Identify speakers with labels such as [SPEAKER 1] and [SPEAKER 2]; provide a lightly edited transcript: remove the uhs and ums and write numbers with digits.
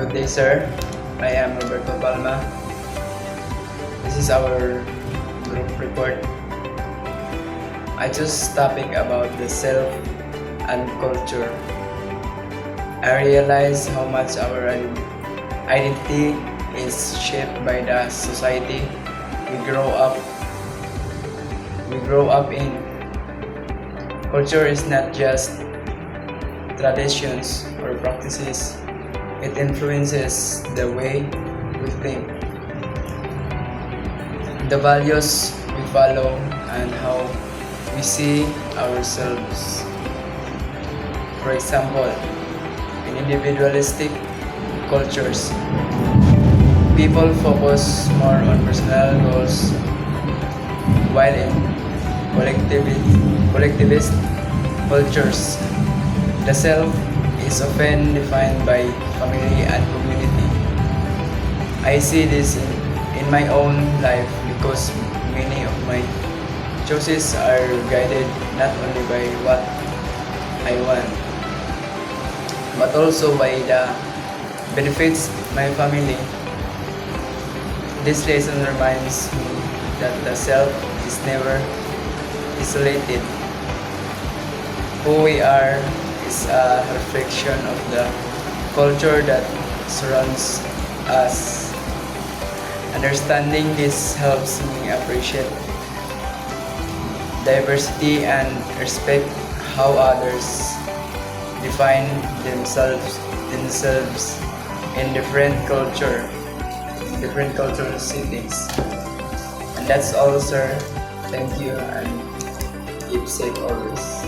[SPEAKER 1] Good day, sir. I am Roberto Palma. This is our group report. I chose topic about the self and culture. I realize how much our identity is shaped by the society we grow up. We grow up in. Culture is not just traditions or practices. It influences the way we think, the values we follow, and how we see ourselves. For example, in individualistic cultures, people focus more on personal goals, while in collectivist cultures, the self is often defined by family and community. I see this in my own life because many of my choices are guided not only by what I want, but also by the benefits my family. This lesson reminds me that the self is never isolated. Who we are is a reflection of the culture that surrounds us. Understanding this helps me appreciate diversity and respect how others define themselves in different cultural settings. And that's all, sir. Thank you and keep safe always.